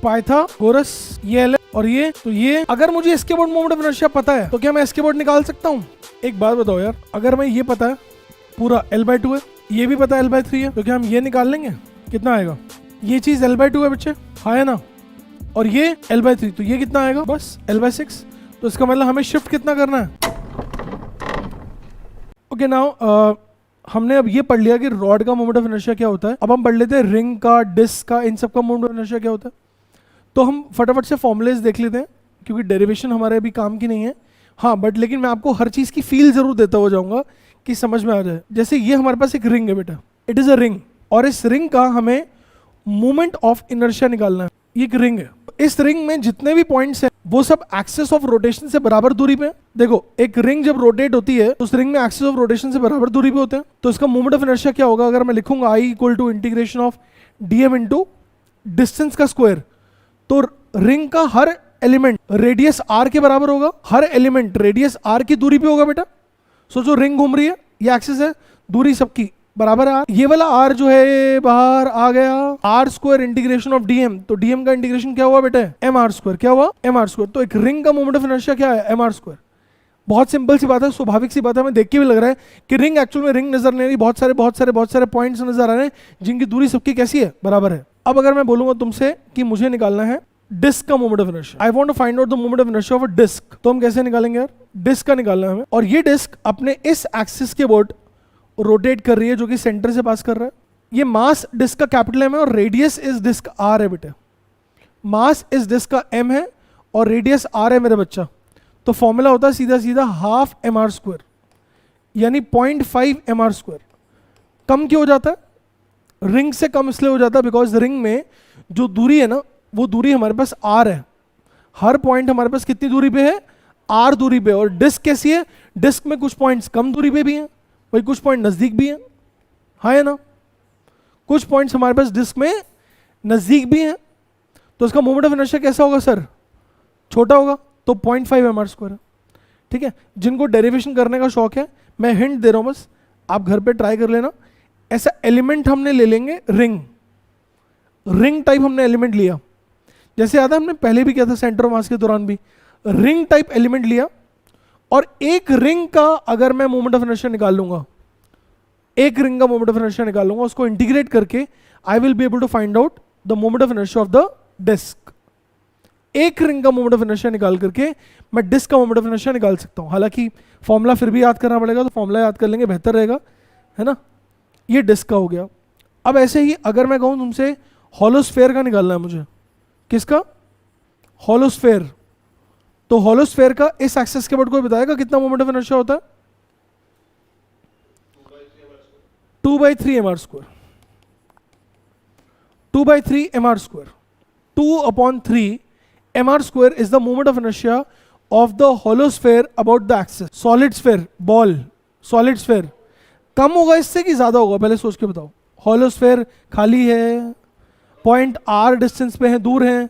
Pythagoras, ये L और ये, तो ये अगर मुझे इसके बोर्ड मोमेंट ऑफ इनर्शिया पता है तो क्या मैं इसके बोर्ड निकाल सकता हूँ? एक बात बताओ यार, अगर मैं ये पता है पूरा L/2 है, ये भी पता है L/3 है, तो क्या हम ये निकाल लेंगे? कितना आएगा? ये चीज L/2 है बच्चे, हाँ है ना, और ये L/3, तो ये कितना आएगा? बस L/6। तो इसका मतलब हमें शिफ्ट कितना करना है? ओके नाउ हमने अब ये पढ़ लिया कि रॉड का मोमेंट ऑफ इनर्शिया क्या होता है। अब हम पढ़ लेते हैं रिंग का, डिस्क का, इन सब का मोमेंट ऑफ इनर्शिया क्या होता है। तो हम फटाफट से फॉर्मुलेज देख लेते हैं क्योंकि डेरिवेशन हमारे अभी काम की नहीं है। हाँ बट लेकिन मैं आपको हर चीज़ की फील जरूर देता हुआ जाऊंगा कि समझ में आ जाए। जैसे ये हमारे पास एक रिंग है बेटा, इट इज़ अ रिंग, और इस रिंग का हमें मोमेंट ऑफ इनर्शिया निकालना है। ये एक रिंग है, इस रिंग में जितने भी पॉइंट्स हैं वो सब एक्सिस ऑफ रोटेशन से बराबर दूरी पे हैं। देखो एक रिंग जब रोटेट होती है तो उस रिंग में एक्सिस ऑफ रोटेशन से बराबर दूरी पे होते हैं। तो इसका मोमेंट ऑफ इनर्शिया क्या होगा? अगर मैं लिखूंगा I equal to integration of dm into distance का स्क्वायर, तो रिंग का हर एलिमेंट रेडियस r के बराबर होगा, हर एलिमेंट रेडियस r की दूरी पे होगा बेटा। सोचो रिंग घूम रही है, ये एक्सिस है, दूरी सबकी बराबर है, ये वाला r जो है बाहर आ गया, r square integration of dm, तो dm का इंटीग्रेशन क्या हुआ बेटा? mr square. क्या हुआ? mr square. तो एक रिंग का मोमेंट ऑफ इनर्शिया क्या है? mr square. बहुत सिंपल सी बात है, स्वाभाविक सी बात है, हमें देख के भी लग रहा है कि रिंग एक्चुअल में रिंग नजर नहीं आ रही, बहुत सारे पॉइंट्स नजर आ रहे हैं जिनकी दूरी सबकी कैसी है? बराबर है। अब अगर मैं बोलूंगा तुमसे कि मुझे निकालना है डिस्क का moment of inertia, I want to find out the moment of inertia of a disc, तो हम कैसे निकालेंगे यार? डिस्क का निकालना है हमें, और ये डिस्क अपने इस एक्सिस के बोर्ड रोटेट कर रही है जो कि सेंटर से पास कर रहा है। ये मास डिस्क का कैपिटल M है और रेडियस इस डिस्क R है बेटे। मास इस डिस्क का M है और रेडियस R है मेरे बच्चा। तो फॉर्मूला होता है सीधा सीधा हाफ mr स्क्वायर, यानी 0.5 mr स्क्वायर। कम क्यों हो जाता है? रिंग से कम इसलिए हो जाता है बिकॉज रिंग में जो दूरी है ना, वो दूरी हमारे पास R है। हर पॉइंट हमारे पास कितनी दूरी पे है? R दूरी पे। और डिस्क कैसी है? डिस्क में कुछ पॉइंट्स कम दूरी पे भी हैं, वही कुछ पॉइंट नजदीक भी हैं, हाँ है ना। कुछ पॉइंट्स हमारे पास डिस्क में नजदीक भी हैं, तो इसका मोमेंट ऑफ इनर्शिया कैसा होगा सर? छोटा होगा, तो 0.5 mr स्क्वायर है। ठीक है, जिनको डेरिवेशन करने का शौक है मैं हिंट दे रहा हूं, बस आप घर पे ट्राई कर लेना। ऐसा एलिमेंट हमने ले लेंगे, रिंग टाइप हमने एलिमेंट लिया, जैसे याद है हमने पहले भी किया था सेंटर ऑफ मास के दौरान भी, रिंग टाइप एलिमेंट लिया, और एक रिंग का अगर मैं मोमेंट ऑफ इनर्शिया निकाल लूंगा, एक रिंग का मोमेंट ऑफ इनर्शिया निकाल लूंगा, उसको इंटीग्रेट करके I will be able to find out the moment of inertia of the disc. एक रिंग का मोमेंट ऑफ इनर्शिया निकाल करके मैं डिस्क का मोमेंट ऑफ इनर्शिया निकाल सकता हूं। हालांकि फॉर्मूला फिर भी याद करना पड़ेगा, तो फॉर्मूला याद कर लेंगे बेहतर रहेगा, है ना। ये डिस्क का हो गया। अब ऐसे ही अगर मैं कहूं तुमसे हॉलोस्फेयर का निकालना है मुझे, किसका? हॉलोस्फेयर। तो हॉलोस्फेयर का इस एक्सिस के बोर्ड कोई बताएगा कितना मोमेंट ऑफ इनर्शिया होता है? 2/3 mr square. 2/3 mr square. 2/3 mr square is the moment of inertia of the hollow sphere about the axis. Solid sphere, ball, solid sphere कम होगा इससे कि ज्यादा होगा? पहले सोच के बताओ। हॉलोस्फेयर खाली है, पॉइंट R डिस्टेंस पे है, दूर है,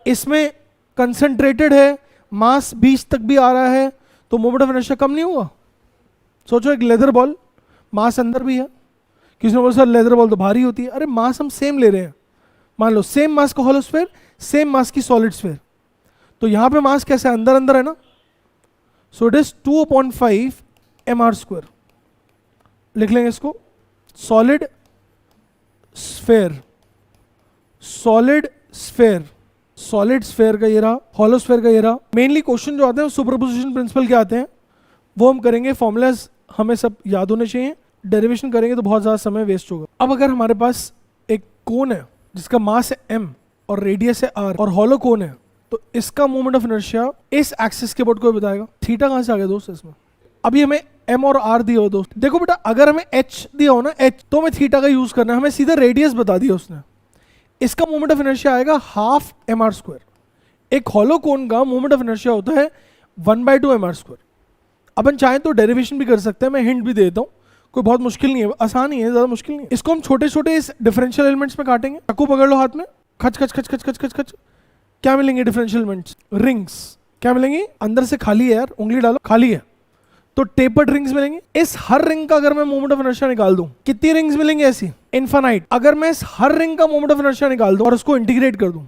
इसमें कंसंट्रेटेड है, मास 20 तक भी आ रहा है, तो मोमेंट ऑफ इनर्शिया कम नहीं हुआ? सोचो एक लेदर बॉल, मास अंदर भी है, किसी ने बोला सर लेदर बॉल तो भारी होती है, अरे मास हम सेम ले रहे हैं। मान लो सेम मास का हॉलोस्फेयर, सेम मास की सॉलिड स्फेयर, तो यहां पे मास कैसे है? अंदर अंदर है ना। सो इट इज 2/5 mr स्क्वायर। लिख लेंगे इसको, solid sphere, solid sphere, solid sphere का ये रहा, हॉलोस्फेयर का ये रहा। मेनली क्वेश्चन जो आते हैं सुपरपोजिशन प्रिंसिपल के आते हैं, वो हम करेंगे, फॉर्मूलाज हमें सब याद होने चाहिए, डेरिवेशन करेंगे तो बहुत ज़्यादा समय वेस्ट होगा। अब अगर हमारे पास एक कोन है जिसका मास है m और रेडियस है r और हॉलो कोन है, तो इसका मोमेंट ऑफ इनर्शिया इस एक्सिस के बोर्ड को बताएगा। थीटा कहाँ से आ गया दोस्त इसमें? अभी हमें m और r दिया हो दोस्त। देखो बेटा अगर हमें h दिया हो ना, h, तो हमें थीटा का यूज करना है, हमें सीधा रेडियस बता दिया उसने। इसका मोमेंट ऑफ इनर्शिया आएगा हाफ mr स्क्वायर। एक हॉलो कोन का मोमेंट ऑफ इनर्शिया होता है 1/2 mr स्क्वायर। अपन चाहें तो डेरिवेशन भी कर सकते हैं, मैं हिंट भी दे देता हूँ, कोई बहुत मुश्किल नहीं है, आसान ही है, ज्यादा मुश्किल नहीं है। इसको हम छोटे छोटे इस डिफरेंशियल एलिमेंट्स में काटेंगे। चाकू पकड़ लो हाथ में, खच खच खच खच खच खच खच, क्या मिलेंगे डिफरेंशियल एलिमेंट्स? रिंग्स। क्या मिलेंगी? अंदर से खाली है यार, उंगली डालो, खाली है, तो टेपर्ड रिंग्स मिलेंगे। इस हर रिंग का अगर मैं मोमेंट ऑफ इनर्शिया निकाल दूं, कितनी रिंग्स मिलेंगी? ऐसी इनफाइनाइट। अगर मैं इस हर रिंग का मोमेंट ऑफ इनर्शिया निकाल दूं और उसको इंटीग्रेट कर दूं,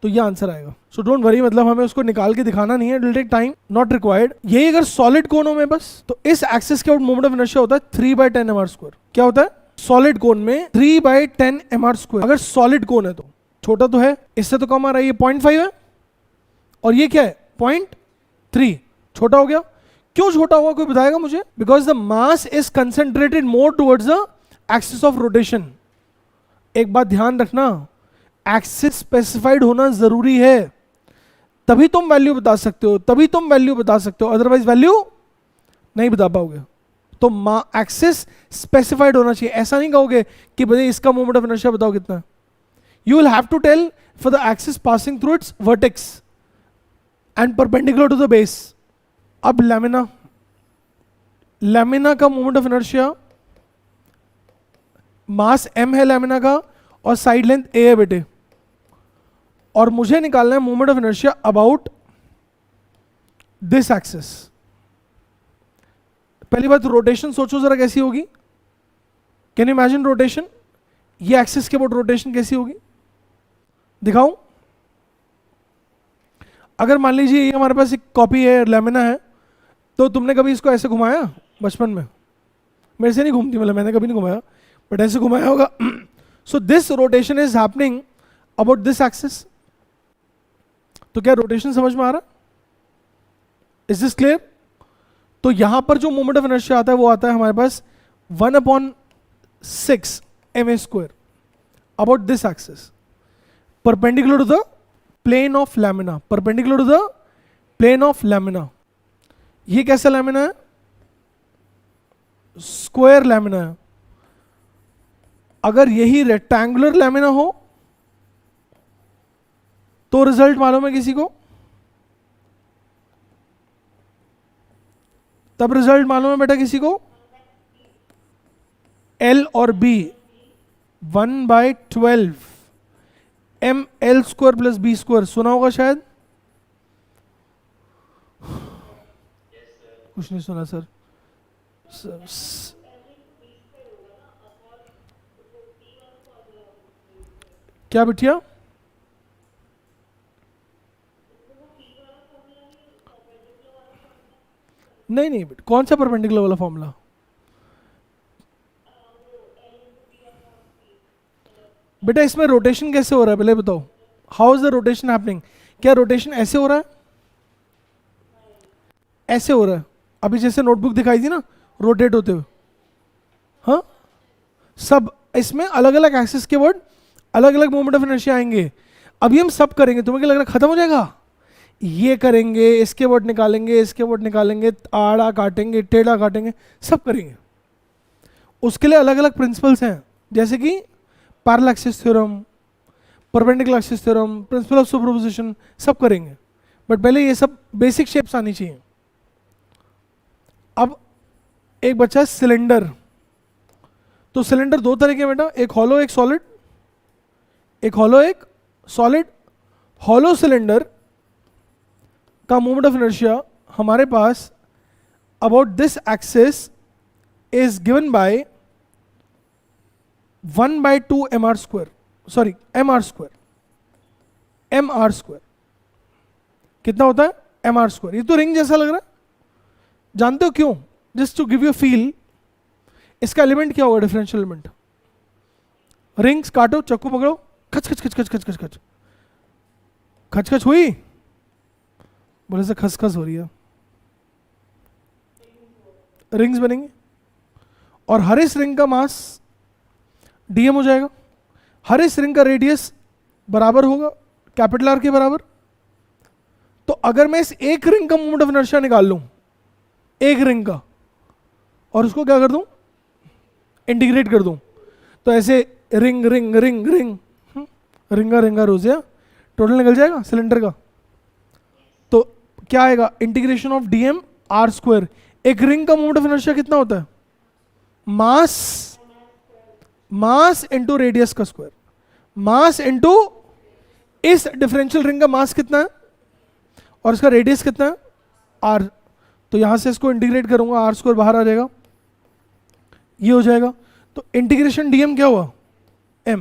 तो ये आंसर आएगा. सो डोंट वरी, मतलब हमें उसको निकाल के दिखाना नहीं है, it will take time, not required. यही अगर सॉलिड कोन हो में बस, तो इस एक्सिस के आउट मोमेंट ऑफ इनर्शिया होता है 3/10 mr². क्या होता है सॉलिड कोन में? 3/10 mr². अगर सॉलिड कोन है तो छोटा तो है, इससे तो कम आ रहा है, ये 0.5 है और ये क्या है 0.3, छोटा हो गया. क्यों छोटा हुआ कोई बताएगा मुझे? Because the mass is concentrated more towards the axis of rotation. एक बात ध्यान रखना, एक्सिस स्पेसिफाइड होना जरूरी है, तभी तुम वैल्यू बता सकते हो, तभी तुम वैल्यू बता सकते हो, अदरवाइज वैल्यू नहीं बता पाओगे. तो एक्सिस स्पेसिफाइड होना चाहिए. ऐसा नहीं कहोगे कि भाई इसका मोमेंट ऑफ इनर्शिया बताओ कितना. You will have to tell for the axis passing through its vertex and perpendicular to the base. अब लैमिना, लैमिना का moment of inertia, mass m है लैमिना का और साइड लेंथ a है बेटे, और मुझे निकालना है moment of inertia about this axis. पहली बात रोटेशन सोचो जरा कैसी होगी. Can you imagine rotation? ये एक्सिस के अबाउट रोटेशन कैसी होगी दिखाऊं? अगर मान लीजिए ये हमारे पास एक कॉपी है, लैमिना है, तो तुमने कभी इसको ऐसे घुमाया बचपन में? मेरे से नहीं घूमती, मतलब मैंने कभी नहीं घुमाया, बट ऐसे घुमाया होगा. So this rotation is happening about this axis. तो क्या रोटेशन समझ में आ रहा? Is this clear? तो यहां पर जो मोमेंट ऑफ इनर्शिया आता है वो आता है हमारे पास 1/6 ma² about this axis, perpendicular to the plane of lamina, perpendicular to the plane of lamina. ये कैसा लैमिना है? स्क्वायर लैमिना है. अगर यही रेक्टेंगुलर लैमिना हो तो रिजल्ट मालूम है किसी को? तब रिजल्ट मालूम है बेटा किसी को? L और B 1/12 ml² प्लस b². सुना होगा शायद? कुछ नहीं सुना सर. क्या बिटिया? नहीं नहीं बेटा, कौन सा परपेंडिकुलर वाला फॉर्मूला? बेटा इसमें रोटेशन कैसे हो रहा है पहले बताओ. How is the rotation happening? क्या रोटेशन ऐसे हो रहा है? ऐसे हो रहा है. अभी जैसे नोटबुक दिखाई थी ना रोटेट होते हुए, हाँ, सब इसमें अलग अलग एक्सिस के वर्ड अलग अलग मोमेंट ऑफ इनर्शिया आएंगे. अभी हम सब करेंगे. तुम्हें क्या लग रहा है खत्म हो जाएगा? ये करेंगे, इसके वर्ड निकालेंगे, इसके वर्ड निकालेंगे, आड़ा काटेंगे, टेढ़ा काटेंगे, सब करेंगे. उसके लिए अलग अलग प्रिंसिपल्स हैं, जैसे कि parallel axis theorem, perpendicular axis theorem, principle of superposition, सब करेंगे. बट पहले ये सब बेसिक शेप्स आनी चाहिए. अब एक बच्चा सिलेंडर. तो सिलेंडर दो तरह के बेटा, एक हॉलो एक सॉलिड. एक हॉलो एक सॉलिड. हॉलो सिलेंडर का मोमेंट ऑफ इनर्शिया हमारे पास about this axis is given by 1/2 mr², sorry mr². mr². कितना होता है? mr². ये तो रिंग जैसा लग रहा है, जानते हो क्यों? Just to give you feel. इसका एलिमेंट क्या होगा? Differential element. रिंग्स काटो, चक्कू पकड़ो, खच खच खच खच खच खच खच खच खच हुई, बोले से खसखस हो रही है. रिंग्स बनेंगे और हर इस रिंग का मास dm हो जाएगा. हर इस रिंग का रेडियस बराबर होगा कैपिटल आर के बराबर. तो अगर मैं इस एक रिंग का मोमेंट ऑफ इनर्शिया निकाल लूं, एक रिंग का, और उसको क्या कर दूं? इंटीग्रेट कर दूं, तो ऐसे रिंग रिंग रिंग रिंग रिंगा रिंगा रोजिया टोटल निकल जाएगा सिलेंडर का. तो क्या आएगा? Integration of dm r². एक रिंग का मोमेंट ऑफ इनर्शिया कितना होता है? मास इंटू रेडियस का स्क्वायर. मास इंटू इस डिफरेंशियल रिंग का मास कितना है और इसका रेडियस कितना है? r. तो यहां से इसको इंटीग्रेट करूंगा, r² बाहर आ जाएगा, ये हो जाएगा. तो इंटीग्रेशन dm क्या हुआ? m.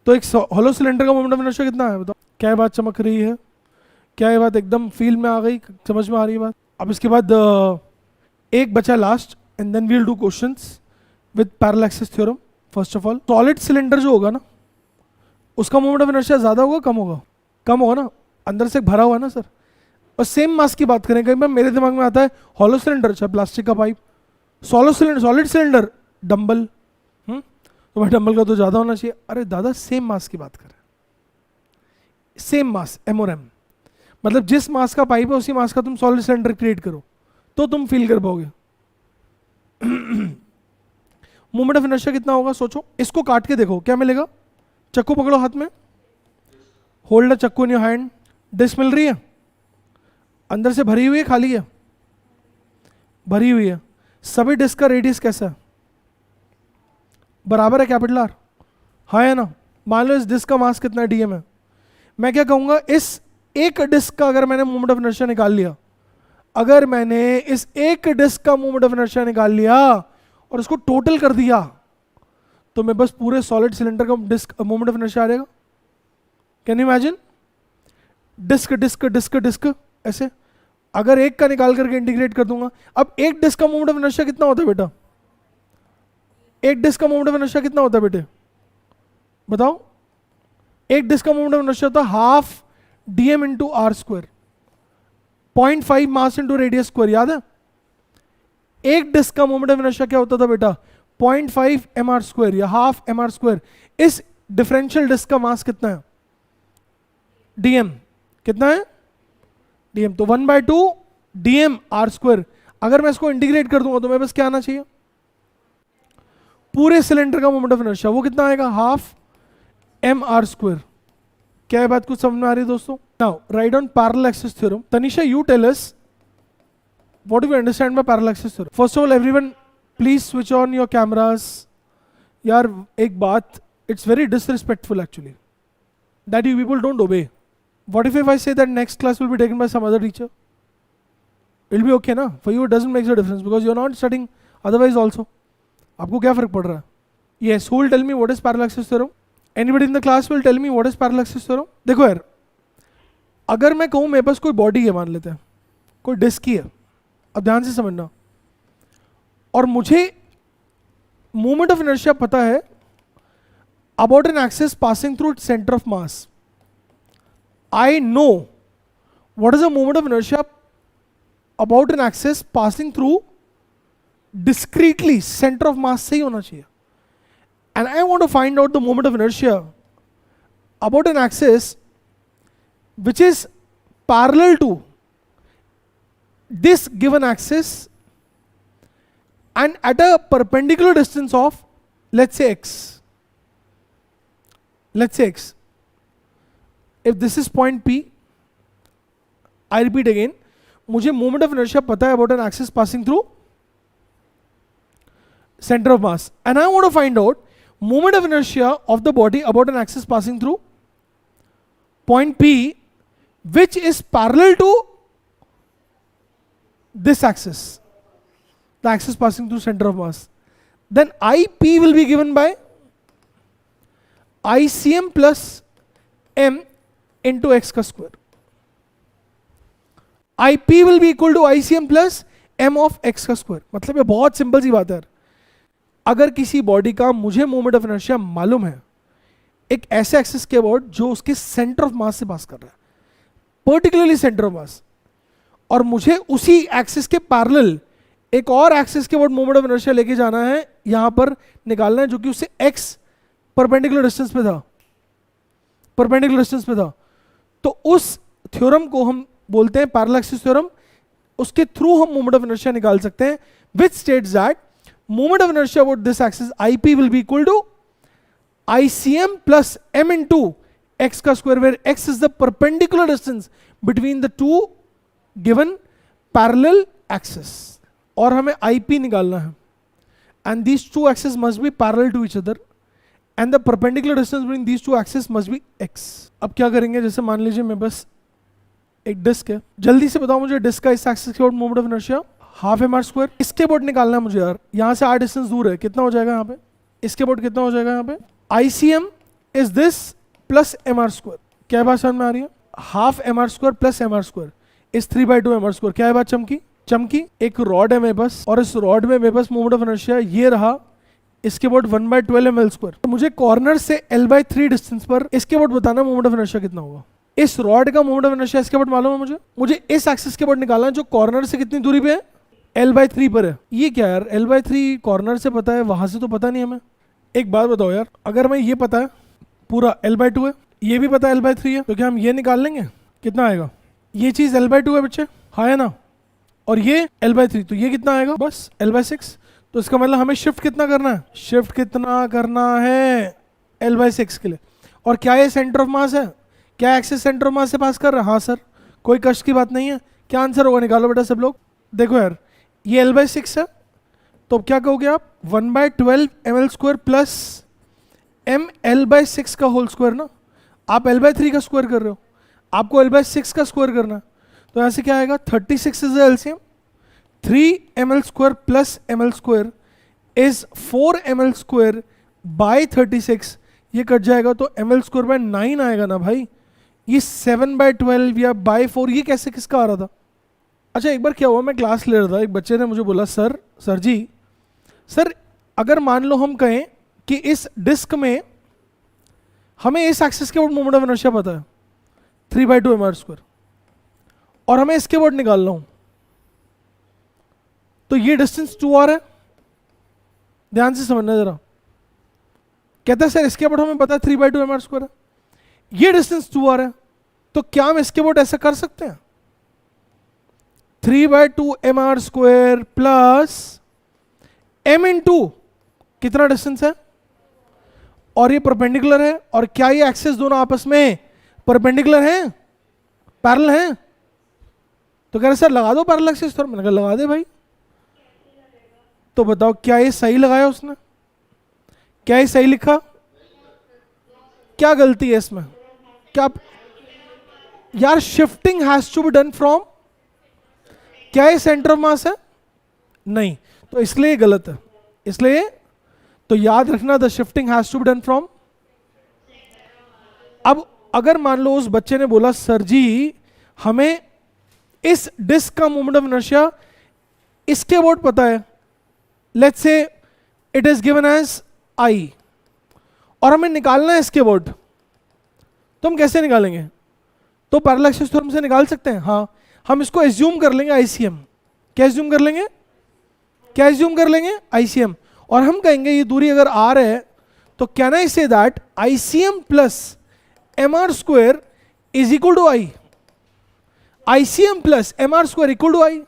तो एक हॉलो सिलेंडर का मोमेंट ऑफ इनर्शिया कितना है बताओ? क्या ये बात चमक रही है? क्या ये बात एकदम फील में आ गई, समझ में आ रही है बात? अब इसके बाद एक बचा last, and then we'll do questions with parallel axis theorem. First of all, solid cylinder जो होगा ना, उसका मोमेंट ऑफ इनर्शिया ज़्यादा होगा कम होगा? कम होगा ना, अंदर से भरा हुआ है ना सर. और सेम मास की बात करें, कहीं बार मेरे दिमाग में आता है हॉलो सिलेंडर, चाहे प्लास्टिक का पाइप, सॉलिड सिलेंडर, डंबल. तो भाई डंबल का तो ज़्यादा होना चाहिए. अरे दादा, सेम मास की बात करें, सेम मास, एम और एम, मतलब जिस मास का पाइप है उसी मास का तुम सॉलिड सिलेंडर क्रिएट करो तो तुम फील कर पाओगे. मोमेंट ऑफ इनर्शिया कितना होगा सोचो. इसको काट के देखो क्या मिलेगा. चक्कू पकड़ो हाथ में, होल्ड द चक्कू इन योर हैंड. डिस्क मिल रही है, अंदर से भरी हुई है खाली है? भरी हुई है. सभी डिस्क का रेडियस कैसा है? बराबर है कैपिटल आर, हाँ है ना. मान लो इस डिस्क का मास कितना डीएम है. मैं क्या कहूंगा, इस एक डिस्क का अगर मैंने मोमेंट ऑफ इनर्शिया निकाल लिया, अगर मैंने इस एक डिस्क का मोमेंट ऑफ इनर्शिया निकाल लिया और उसको टोटल कर दिया, तो मैं बस पूरे सॉलिड सिलेंडर का डिस्क मोमेंट ऑफ इनर्शिया आ जाएगा. Can you imagine? Disc disc disc disc ऐसे. अगर एक का निकाल करके इंटीग्रेट कर दूंगा, अब एक डिस्क का मोमेंट ऑफ इनर्शिया कितना होता है बेटा? एक डिस्क का मोमेंट ऑफ इनर्शिया कितना होता है बेटे, बताओ? एक डिस्क का मोमेंट ऑफ इनर्शिया होता है half DM into R square, 0.5 mass into radius square. याद है? एक डिस्क का मोमेंट ऑफ इनर्शिया क्या होता था बेटा? 0.5 एम आर स्क्वायर या हाफ एम आर स्क्वायर. इस डिफरेंशियल डिस्क का मास कितना है? डीएम कितना है? डीएम. तो 1/2 डीएम आर स्क्वायर. अगर मैं इसको इंटीग्रेट कर दूंगा तो मैं बस क्या आना चाहिए, पूरे सिलेंडर का मोमेंट ऑफ इनर्शिया. वो कितना आएगा? Half M R square. क्या है बात कुछ समझ में आ रही है दोस्तों? Now right on parallel axis theorem. Tanisha, you tell us what do you understand by parallel axis theorem? First of all, everyone please switch on your cameras. यार एक बात, it's very disrespectful actually that you people don't obey. What if I say that next class will be taken by some other teacher? It'll be okay ना? For you it doesn't make a difference because you're not studying otherwise also. आपको क्या फर्क पड़ रहा है? Yes, who will tell me what is parallel axis theorem? Anybody in the class will tell me what is parallel axis theorem? देखो यार, अगर मैं कहूँ मेरे पास कोई बॉडी है, मान लेते हैं कोई डिस्क ही है, अब ध्यान से समझना, और मुझे मोमेंट ऑफ इनर्शिया पता है about an axis passing through centre of mass. I know what is the moment of inertia about an axis passing through discretely centre of mass से ही होना चाहिए. And I want to find out the moment of inertia about an axis which is parallel to this given axis and at a perpendicular distance of let's say x. Let's say x. If this is point P, I repeat again, मुझे moment of inertia पता है about an axis passing through center of mass, and I want to find out moment of inertia of the body about an axis passing through point P which is parallel to this axis, the axis passing through center of mass. Then IP will be given by ICM plus M into x का square. IP will be equal to ICM plus M of x का square. मतलब ये बहुत simple सी बात है. अगर किसी body का मुझे मोमेंट ऑफ इनर्शिया मालूम है एक ऐसे एक्सिस के अबाउट जो उसके सेंटर ऑफ मास से पास कर रहा है, पर्टिकुलरली सेंटर ऑफ मास, और मुझे उसी एक्सिस के पैरेलल एक और एक्सिस के अबाउट मोमेंट ऑफ इनर्शिया लेके जाना है, यहां पर निकालना है जो कि उससे x परपेंडिकुलर डिस्टेंस पे था, परपेंडिकुलर डिस्टेंस पे था. तो उस थ्योरम को हम बोलते हैं पैरेलल एक्सिस थ्योरम. उसके थ्रू हम मोमेंट ऑफ इनर्शिया निकाल सकते हैं which states that moment of inertia about this axis IP will be equal to ICM plus M into x का square, where x is the perpendicular distance between the two given parallel axes. और हमें IP निकालना है, and these two axes must be parallel to each other, and the perpendicular distance between these two axes must be x. अब क्या करेंगे, जैसे मान लीजिए मैं बस एक डिस्क है, जल्दी से बताओ मुझे डिस्क का इस एक्सिस के about moment of inertia half M R square. इसके अबाउट निकालना है मुझे यार, यहाँ से r डिस्टेंस दूर है, कितना हो जाएगा यहाँ पे, इसके अबाउट कितना हो जाएगा यहाँ पे, ICM is this plus mr square. क्या बात समझ में आ रही है? Half M R square plus M R square is 3/2 M R square. क्या है बात चमकी? एक रॉड है मेरे पास और इस रॉड में मेरे पास मोमेंट ऑफ इनर्शिया ये रहा, इसके अबाउट 1/12 एम एल स्क्वायर। तो मुझे कॉर्नर से L/3 डिस्टेंस पर इसके अबाउट बताना मोमेंट ऑफ इनर्शिया कितना होगा। इस रॉड का मोमेंट ऑफ इनर्शिया इसके अबाउट मालूम है मुझे इस एक्सिस के अबाउट निकालना है जो कॉर्नर से कितनी दूरी पे है, L/3 पर है। ये क्या यार, L/3 कॉर्नर से पता है, वहां से तो पता नहीं हमें। एक बात बताओ यार, अगर हमें ये पता है पूरा L/2 है, ये भी पता है L/3 है, तो क्या हम ये निकाल लेंगे? कितना आएगा? ये चीज L/2 है बच्चे, हाँ है ना, और ये L/3, तो ये कितना आएगा? बस L/6। तो इसका मतलब हमें शिफ्ट कितना करना है? शिफ्ट कितना करना है L/6 के लिए। और क्या ये सेंटर ऑफ मास है? क्या एक्सिस सेंटर ऑफ मास से पास कर रहा है? हाँ सर, कोई कष्ट की बात नहीं है। क्या आंसर होगा? निकालो बेटा सब लोग। देखो यार, ये L/6 है, तो अब क्या कहोगे आप? 1/12 ml square plus m L/6 का होल स्क्वायर ना। आप L/3 का स्क्वायर कर रहे हो, आपको L/6 का स्क्वायर करना है, तो यहाँ से क्या आएगा? 36 is LCM, 3 ml square plus ml square is 4 ml square by 36। ये कट जाएगा तो ml स्क्वायर बाय 9 आएगा ना भाई। ये 7/12 या बाय 4, ये कैसे किसका आ रहा था? अच्छा, एक बार क्या हुआ, मैं क्लास ले रहा था, एक बच्चे ने मुझे बोला, सर जी सर, अगर मान लो हम कहें कि इस डिस्क में हमें इस एक्सिस के ऊपर मोमेंट ऑफ इनर्शिया पता है 3/2 mr स्क्वायर, और हमें इसके ऊपर निकालना हो, तो ये डिस्टेंस 2r है। ध्यान से समझना जरा। कहता है सर इसके ऊपर हमें पता है 3/2 mr स्क्वायर है, ये डिस्टेंस 2r है, तो क्या हम इसके ऊपर ऐसा कर सकते हैं? 3/2 mr square plus m into कितना डिस्टेंस है, और ये परपेंडिकुलर है, और क्या ये एक्सिस दोनों आपस में परपेंडिकुलर हैं, पैरेलल हैं? तो कह रहे सर लगा दो पैरेलल एक्सिस, तो मैंने कहा लगा दे भाई। तो बताओ क्या ये सही लगाया उसने? क्या ये सही लिखा? क्या गलती है इसमें? क्या यार, shifting has to be done from, क्या ये सेंटर ऑफ मास है? नहीं, तो इसलिए गलत है। इसलिए तो याद रखना, the shifting has to be done from. अब अगर मान लो उस बच्चे ने बोला सर जी हमें इस डिस्क का मोमेंट ऑफ इनर्शिया इसके अबाउट पता है, let's say it is given as I, और हमें निकालना है इसके अबाउट, तो हम कैसे निकालेंगे? तो पैरेलल एक्सिस थ्योरम से निकाल सकते हैं। हाँ, हम इसको एज्यूम कर लेंगे ICM। क्या एज्यूम कर लेंगे? क्या एज्यूम कर लेंगे? ICM। और हम कहेंगे ये दूरी अगर R है, तो can I say that ICM plus mr square is equal to I। ICM plus mr square equal to I,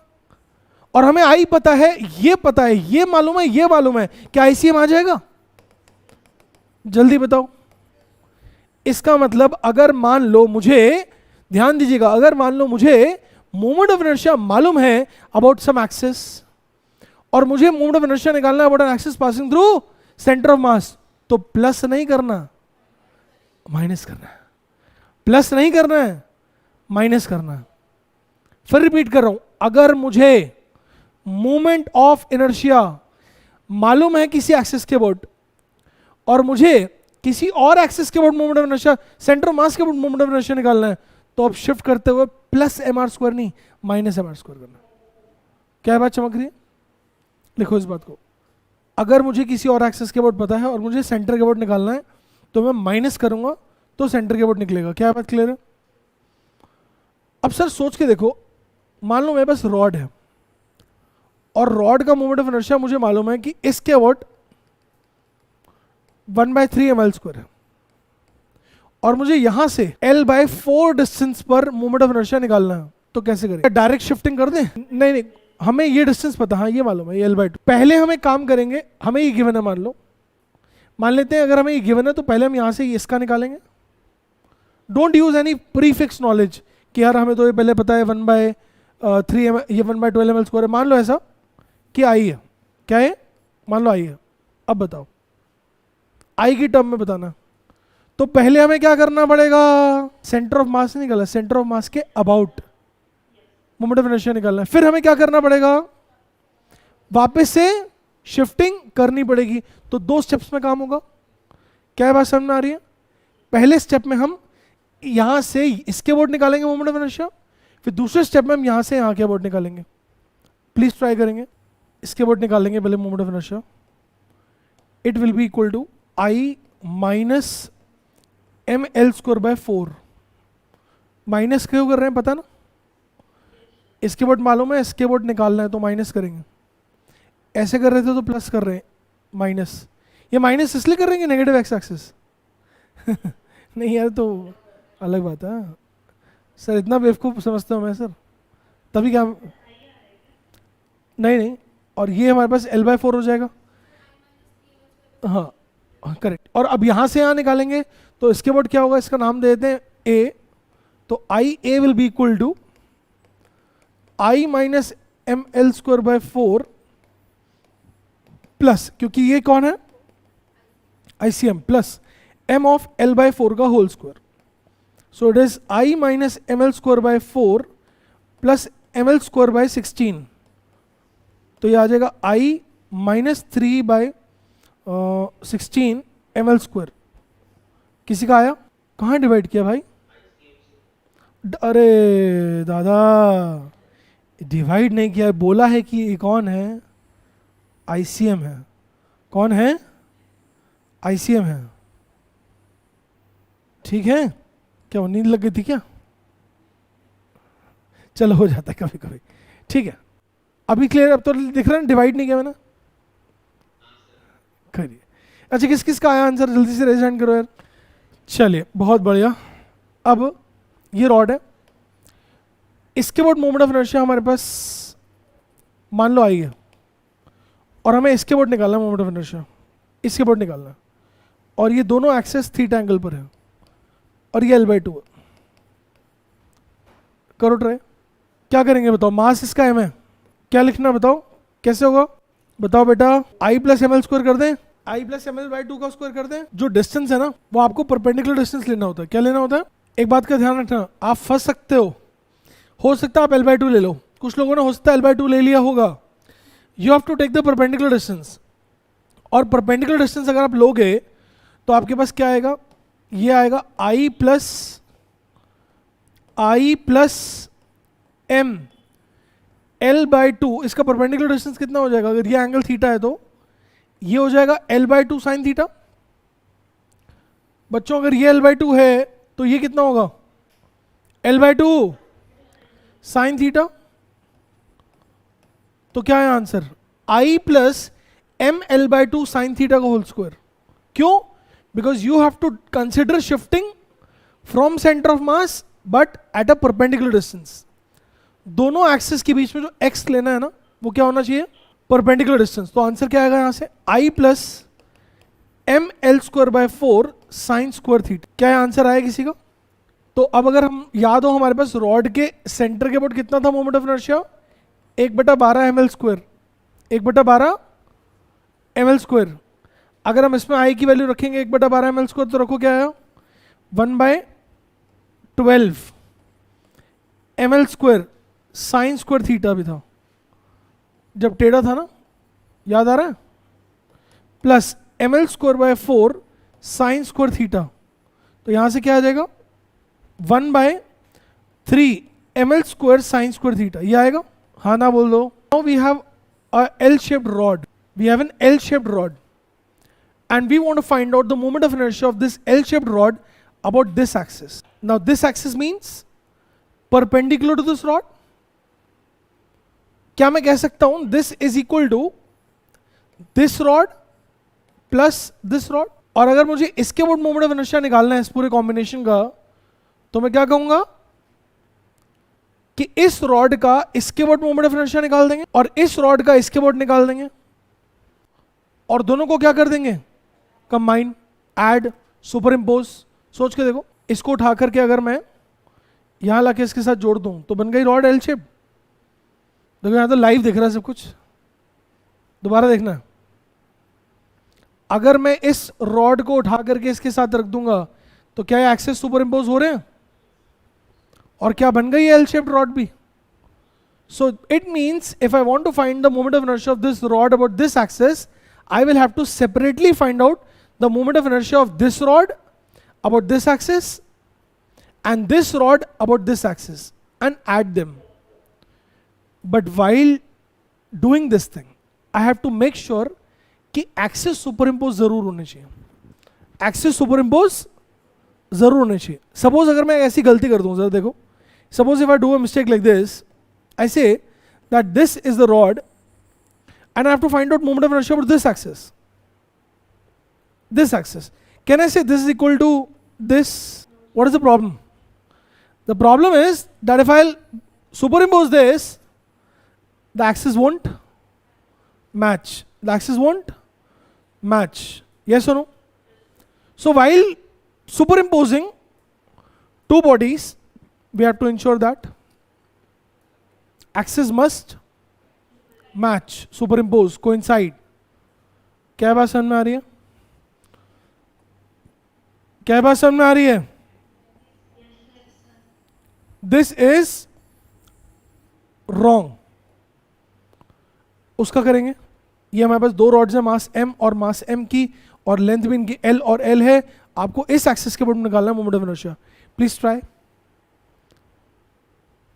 और हमें I पता है, ये पता है, ये मालूम है, ये मालूम है, क्या ICM आ जाएगा? जल्दी बताओ। इसका मतलब अगर मान लो मुझे, ध्यान दीजिएगा, अगर मान लो मुझे मोमेंट ऑफ इनर्शिया मालूम है अबाउट सम एक्सिस, और मुझे मोमेंट ऑफ इनर्शिया निकालना है about an axis passing through centre of मास, तो प्लस नहीं करना, माइनस करना है। प्लस नहीं करना है, माइनस करना है। फिर रिपीट कर रहा हूं, अगर मुझे मोमेंट ऑफ इनर्शिया मालूम है किसी एक्सिस के अबाउट, और मुझे किसी और एक्सिस के about moment of inertia, centre of मास के अबाउट मोमेंट ऑफ इनर्शिया निकालना है, तो अब शिफ्ट करते हुए प्लस mr स्क्वायर नहीं, माइनस mr स्क्वायर करना। क्या बात चमक रही है? लिखो इस बात को। अगर मुझे किसी और एक्सिस के अबाउट पता है और मुझे सेंटर के अबाउट निकालना है, तो मैं माइनस करूंगा तो सेंटर के अबाउट निकलेगा। क्या बात क्लियर है? अब सर सोच के देखो, मान लो मेरे पास रॉड है, और रॉड का मोमेंट ऑफ इनर्शिया मुझे मालूम है कि इसके अबाउट 1/3 ml स्क्वायर है, और मुझे यहां से L/4 डिस्टेंस पर मोमेंट ऑफ इनर्शिया निकालना है, तो कैसे करें? डायरेक्ट शिफ्टिंग कर दें? नहीं, हमें ये डिस्टेंस पता, हाँ ये मालूम है, ये L/2। पहले हम एक काम करेंगे, हमें ये गिवन है, मान लेते हैं अगर हमें ये गिवन है, तो पहले हम यहां से इसका निकालेंगे। Don't use any prefix knowledge कि यार हमें तो ये पहले पता है 1/3 ये 1/12 ml स्क्वायर है। मान लो ऐसा कि I है, क्या है? मान लो I है। अब बताओ I की टर्म में बताना, तो पहले हमें क्या करना पड़ेगा? सेंटर ऑफ मास निकालना, सेंटर ऑफ मास के अबाउट मोमेंट ऑफ इनर्शिया निकालना है। फिर हमें क्या करना पड़ेगा? वापस से शिफ्टिंग करनी पड़ेगी। तो 2 स्टेप्स में काम होगा। क्या बात समझ में आ रही है? पहले स्टेप में हम यहां से इसके अबाउट निकालेंगे मोमेंट ऑफ इनर्शिया, फिर दूसरे स्टेप में हम यहां से यहां के अबाउट निकालेंगे. प्लीज ट्राई करेंगे. इसके अबाउट निकालेंगे पहले moment of inertia. It will be equal to I minus M L square by 4. Minus क्यों कर रहे हैं पता ना, इसके अबाउट मालूम है, इसके अबाउट निकालना है तो माइनस करेंगे. ऐसे कर रहे थे तो प्लस कर रहे हैं, माइनस. ये माइनस इसलिए कर रहे हैं नेगेटिव एक्स एक्सिस. नहीं यार तो अलग बात है सर, इतना बेवकूफ़ समझते हो मैं सर, तभी क्या. नहीं, और ये हमारे पास L/4 हो जाएगा. हाँ करेक्ट. और अब यहाँ से यहाँ निकालेंगे तो इसके बाद क्या होगा, इसका नाम दे देते हैं A. तो I A will be equal to I minus M L square by 4 plus, क्योंकि ये कौन है, ICM, प्लस m ऑफ L/4 का whole square. So it is I minus M L square by 4 plus M L square by 16. तो ये आ जाएगा I minus 3 by 16 M L square. किसी का आया, कहाँ डिवाइड किया भाई, अरे दादा डिवाइड नहीं किया, बोला है कि ये कौन है, ICM है. कौन है, ICM है. ठीक है, क्या नींद लग गई थी क्या, चलो हो जाता है कभी कभी. ठीक है, अभी क्लियर, अब तो दिख रहा है डिवाइड नहीं किया मैंने. करिए. अच्छा किस किस का आया आंसर, जल्दी से रेज हैंड करो यार. चलिए बहुत बढ़िया. अब ये रॉड है, इसके बाद मोमेंट ऑफ इनर्शिया हमारे पास मान लो आई है, और हमें इसके बाद निकालना है मोमेंट ऑफ इनर्शिया, इसके बाद निकालना है. और ये दोनों एक्सेस थीटा एंगल पर है, और ये L/2 है. करो ट्राई. क्या करेंगे बताओ, मास इसका m है, क्या लिखना बताओ, कैसे होगा बताओ बेटा. I plus M L square कर दें, I plus M L by 2 का स्क्वायर कर दें. जो डिस्टेंस है ना वो आपको परपेंडिकुलर डिस्टेंस लेना होता है. क्या लेना होता है, एक बात का ध्यान रखना, आप फंस सकते हो सकता है आप L/2 ले लो, कुछ लोगों ने हो सकता है L/2 ले लिया होगा. You have to take the perpendicular distance, और परपेंडिकुलर डिस्टेंस अगर आप लोगे तो आपके पास क्या आएगा, ये आएगा I प्लस एम L/2. इसका परपेंडिकुलर डिस्टेंस कितना हो जाएगा, अगर ये एंगल थीटा है तो ये हो जाएगा L/2 साइन थीटा. बच्चों अगर ये L/2 है तो ये कितना होगा, L/2 साइन थीटा. तो क्या है answer, I plus M L/2 sine theta का होल स्क्वायर. क्यों, because you have to consider shifting from centre of mass but at a perpendicular distance. दोनों एक्सिस के बीच में जो x लेना है ना वो क्या होना चाहिए, परपेंडिकुलर डिस्टेंस. तो आंसर क्या आएगा यहां से, I plus M L square by 4 sine square theta. क्या है आंसर आया किसी का. तो अब अगर हम याद हो हमारे पास रॉड के सेंटर के अबाउट कितना था moment of inertia, 1/12 M L square, 1/12 M L square. अगर हम इसमें I की वैल्यू रखेंगे 1/12 एम एल स्क्वायर, तो रखो क्या आया, 1/12 M L square sine square theta भी था जब टेढ़ा था ना, याद आ रहा है, plus M L square by 4 sine square theta. तो यहां से क्या आ जाएगा, 1/3 M L square sine square theta. ये आएगा, हाँ ना बोल दो. Now we have a L shaped rod, we have an L shaped rod, and we want to find out the moment of inertia of this L-shaped rod about this axis. Now this axis means perpendicular to this rod. क्या मैं कह सकता हूं this is equal to this rod plus this rod. और अगर मुझे इसके about moment of inertia निकालना है इस पूरे कॉम्बिनेशन का, तो मैं क्या कहूंगा कि इस रॉड का इसके about moment of inertia निकाल देंगे और इस रॉड का इसके about निकाल देंगे, और दोनों को क्या कर देंगे, कंबाइन, ऐड, सुपर इम्पोज. सोच के देखो, इसको उठा करके अगर मैं यहां लाके इसके साथ जोड़ दूं तो बन गई रॉड एल शेप. देखो यहां तो लाइव दिख रहा है सब कुछ, दोबारा देखना. अगर मैं इस रॉड को उठा करके इसके साथ रख दूंगा तो क्या ये एक्सेस सुपर इम्पोज हो रहे हैं, और क्या बन गई एल शेप्ड रॉड भी. So it means if I want to find the moment of inertia of this rod about this axis, I will have to separately find out the moment of inertia of this rod about this axis and this rod about this axis and add them. But while doing this thing, I have to make sure कि access सुपरिम्पोज जरूर होने चाहिए, access सुपरिम्पोज जरूर होने चाहिए. Suppose अगर मैं ऐसी गलती कर दूं, जरा देखो, suppose if I do a mistake like this, I say that this is the rod and I have to find out moment of inertia about this axis. This axis. Can I say this is equal to this? What is the problem? The problem is that if I'll superimpose this, the axis won't match. The axis won't match. Yes or no? So while superimposing two bodies, we have to ensure that axis must match, super impose, coincide. क्या बात समझ में आ रही है? क्या बात समझ में आ रही है? This is wrong. उसका करेंगे. ये हमारे पास दो रॉड्स है, मास m और मास m की, और लेंथ भी इनकी l और l है. आपको इस एक्सिस के ऊपर निकालना है moment of inertia. Please try.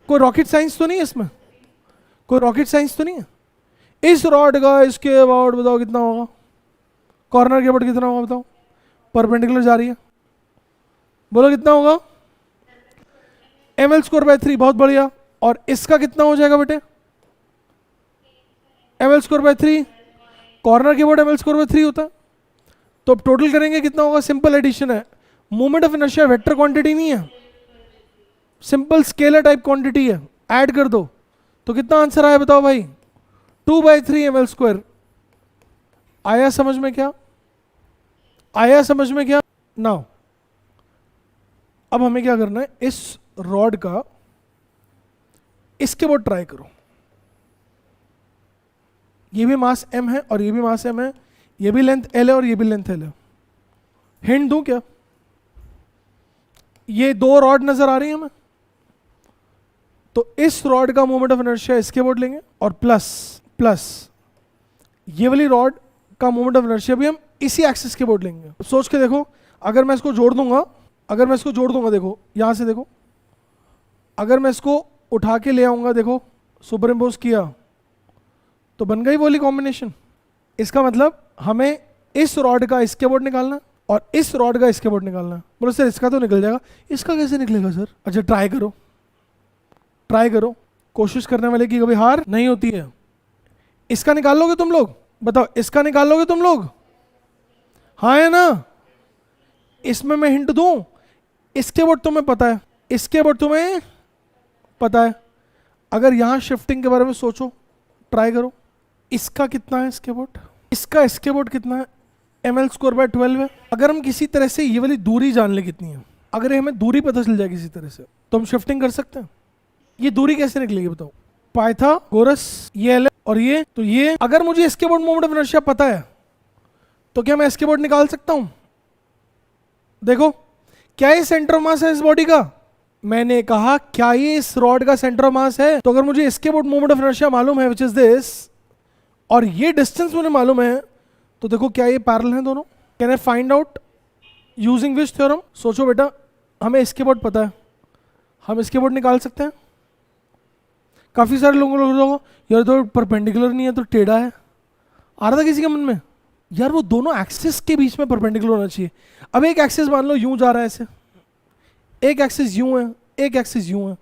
कोई रॉकेट साइंस तो नहीं है इसमें? कोई रॉकेट साइंस तो नहीं है? इस रॉड का इसके अबाउट बताओ कितना होगा, कॉर्नर के अबाउट कितना होगा बताओ. परपेंडिकुलर जा रही है, बोलो कितना होगा? ml²/3. बहुत बढ़िया. और इसका कितना हो जाएगा बेटे? ml²/3. कॉर्नर के अबाउट ml²/3 होता है. तो अब टोटल करेंगे कितना होगा? सिंपल एडिशन है. Moment of inertia vector quantity नहीं है, सिंपल स्केलर टाइप क्वांटिटी है. ऐड कर दो तो कितना आंसर आया बताओ भाई? 2/3 ml². आया समझ में क्या? आया समझ में क्या? नाउ अब हमें क्या करना है, इस रॉड का इसके ऊपर ट्राई करो. ये भी मास m है और ये भी मास m है, ये भी लेंथ l है और ये भी लेंथ l है. हिंट दूं क्या? ये दो रॉड नजर आ रही है हमें, तो इस रॉड का मोमेंट ऑफ इनर्शिया इसके बोर्ड लेंगे, और प्लस ये वाली रॉड का मोमेंट ऑफ इनर्शिया भी हम इसी एक्सिस के बोर्ड लेंगे. सोच के देखो, अगर मैं इसको जोड़ दूंगा, देखो यहां से देखो, अगर मैं इसको उठा के ले आऊंगा, देखो सुपर इम्पोज किया तो बन गई वाली कॉम्बिनेशन. इसका मतलब हमें इस रॉड का इसके बोर्ड निकालना और इस रॉड का इसके बोर्ड निकालना. बोलो सर इसका तो निकल जाएगा, इसका कैसे निकलेगा सर? अच्छा ट्राई करो. कोशिश करने वाले की कभी हार नहीं होती है. इसका निकाल लोगे तुम लोग? बताओ, इसका निकाल लोगे तुम लोग? हाँ है ना? इसमें मैं हिंट दूं, इसके बोर्ड तुम्हें पता है, इसके बोर्ड तुम्हें पता है. अगर यहां शिफ्टिंग के बारे में सोचो, ट्राई करो. इसका कितना है इसके बोर्ड? इसका इसके बोर्ड कितना है? ml²/12 है. अगर हम किसी तरह से ये वाली दूरी जान ले कितनी है, अगर हमें दूरी पता चल जाए किसी तरह से, तो हम शिफ्टिंग कर सकते हैं. ये दूरी कैसे निकलेगी बताओ? पाइथागोरस, ये l और ये, तो ये अगर मुझे इसके बोर्ड मोमेंट ऑफ इनर्शिया पता है तो क्या मैं इसके बोर्ड निकाल सकता हूं? देखो, क्या ये सेंटर ऑफ मास है इस बॉडी का? मैंने कहा क्या ये इस रॉड का सेंटर ऑफ मास है? तो अगर मुझे इसके बोर्ड मोमेंट ऑफ इनर्शिया मालूम है, विच इज दिस, और ये डिस्टेंस मुझे मालूम है, तो देखो क्या ये पैरेलल हैं दोनों? Can I find out using which theorem? सोचो बेटा, हमें इसके बोर्ड पता है, हम इसके बोर्ड निकाल सकते हैं. काफी सारे लोगों यार तो परपेंडिकुलर नहीं है तो टेढ़ा है. आ रहा था किसी के मन में? यार वो दोनों एक्सिस के बीच में परपेंडिकुलर होना चाहिए. अब एक एक्सिस मान लो यूं जा रहा है ऐसे, एक एक्सिस यूं है, एक एक्सिस यूं है,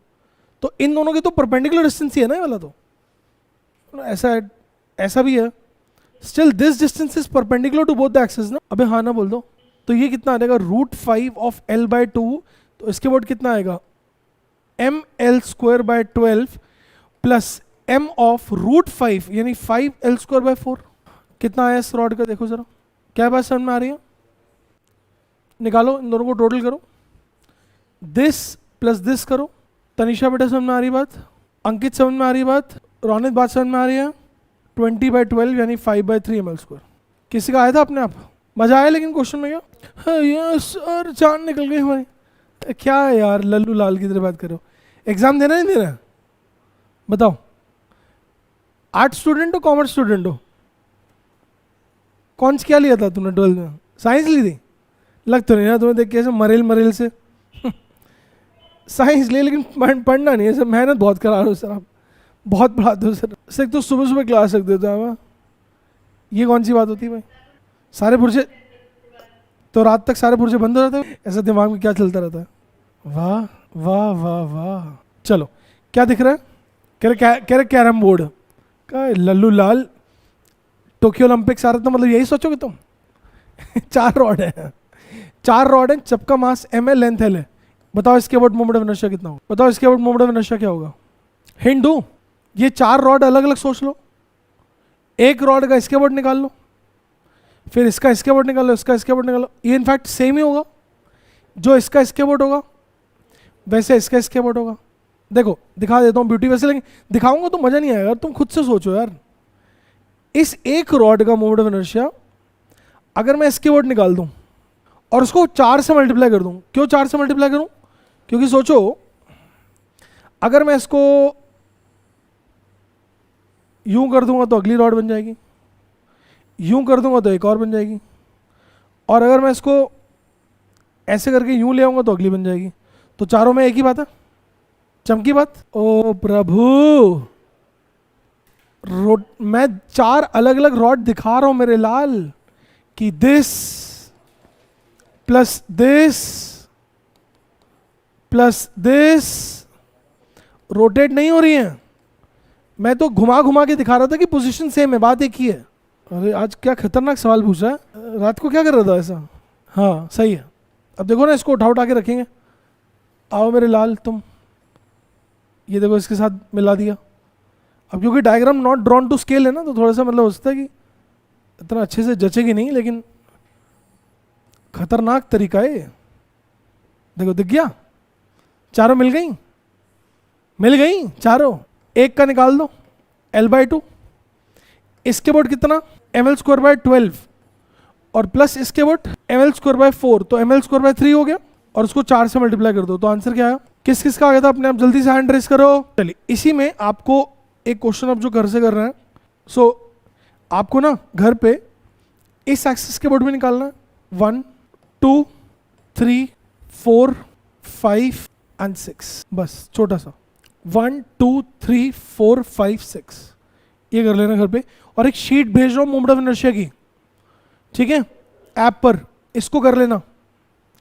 तो इन दोनों के तो परपेंडिकुलर डिस्टेंस ही है ना ये वाला. तो ऐसा भी है. Still this distance is perpendicular to both the axis ना. अबे हाँ ना बोल दो. तो ये कितना आ जाएगा? √5 ऑफ l/2. तो इसके बोर्ड कितना आएगा? ml²/12 प्लस m ऑफ √5 यानी 5l²/4. कितना आया इस रॉड का? देखो जरा, क्या बात समझ में आ रही है? निकालो, इन दोनों को टोटल करो. दिस प्लस दिस करो. तनिषा बेटा समझ में आ रही बात? अंकित समझ में आ रही बात? रोनित बात समझ में आ रही है? 20/12 यानी 5/3 ml². किसी का आया था अपने आप? मजा आया लेकिन क्वेश्चन में क्या? हाँ यार सर जान निकल गई हमारी. क्या है यार, लल्लू लाल की तरह बात करो. एग्जाम देना नहीं देना? बताओ. आर्ट स्टूडेंट हो कॉमर्स स्टूडेंट हो? कौन सा क्या लिया था तुमने 12th में? साइंस ली थी? लग तो नहीं ना तुम्हें देख के ऐसे मरेल से. साइंस ले, लेकिन पढ़ना नहीं है सर, मेहनत बहुत करा रहे हो सर आप, बहुत पढ़ाते हो सर। सर एक तो सुबह सुबह क्लास रख देते हो आप, ये कौन सी बात होती है भाई? सारे पुर्जे तो रात तक सारे पुर्जे बंद हो जाते हैं, ऐसा दिमाग में क्या चलता रहता है? वाह वाह वाह वाह। चलो क्या दिख रहा है? कह रहे कैरम बोर्ड का लल्लू लाल टोक्यो ओलंपिक्स आ रहा था, मतलब यही सोचोगे तुम? 4 रॉड है, 4 रॉड है, सबका मास m है, लेंथ l है। बताओ इसके अबाउट मोमेंट ऑफ इनर्शिया कितना होगा? बताओ इसके अबाउट मोमेंट ऑफ इनर्शिया क्या होगा? हिंट दूं? ये 4 रॉड अलग अलग सोच लो, एक रॉड का इसके अबाउट निकाल लो, फिर इसका इसके अबाउट निकाल लो, इसका इसके अबाउट निकाल लो, ये इनफैक्ट सेम ही होगा। जो इसका इसके अबाउट होगा वैसे इसका इसके अबाउट होगा। देखो दिखा देता हूँ ब्यूटी वैसे, लेकिन दिखाऊंगा तो मजा नहीं आएगा, तुम खुद से सोचो यार। इस एक रॉड का मोमेंट ऑफ इनर्शिया अगर मैं इसके अबाउट निकाल दूं और उसको 4 से मल्टीप्लाई कर दूं, क्यों 4 से मल्टीप्लाई करूं? क्योंकि सोचो अगर मैं इसको यूं कर दूंगा तो अगली रॉड बन जाएगी, यूं कर दूंगा तो एक और बन जाएगी, और अगर मैं इसको ऐसे करके यूं ले आऊंगा तो अगली बन जाएगी। तो चारों में एक ही बात है, चमकी बात। ओ प्रभु, मैं 4 अलग अलग रॉड दिखा रहा हूं मेरे लाल, कि this plus this plus this rotate नहीं हो रही है। मैं तो घुमा घुमा के दिखा रहा था कि पोजीशन सेम है, बात एक ही है। अरे आज क्या खतरनाक सवाल पूछा है, रात को क्या कर रहा था ऐसा? हाँ सही है। अब देखो ना, इसको उठा उठा के रखेंगे। आओ मेरे लाल तुम, ये देखो इसके साथ मिला दिया। अब क्योंकि diagram not drawn to scale है ना, तो थोड़ा सा मतलब होता है कि इतना अच्छे से जचेगी नहीं, लेकिन खतरनाक तरीका है ये। देखो दिख गया, चारों मिल गई, मिल गई चारों। एक का निकाल दो L/2, इसके बोर्ड कितना ml²/12, और प्लस इसके बोर्ड ml²/4, तो ml²/3 हो गया, और उसको 4 से मल्टीप्लाई कर दो। तो आंसर क्या आया? किस किस का आ गया था? अपने आप जल्दी से हैंड रेस करो। चलिए इसी में आपको एक क्वेश्चन अब जो घर से कर रहे हैं, सो आपको ना घर पे इस एक्सिस के बोर्ड में निकालना है 1 2 3 4 5 एंड 6, बस छोटा सा 1 2 3 4 5 6 ये कर लेना घर पे। और एक शीट भेज रहा हूँ मोमेंट ऑफ इनर्शिया की, ठीक है, ऐप पर, इसको कर लेना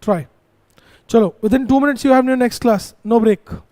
ट्राई। चलो within 2 minutes you have your next class, no break.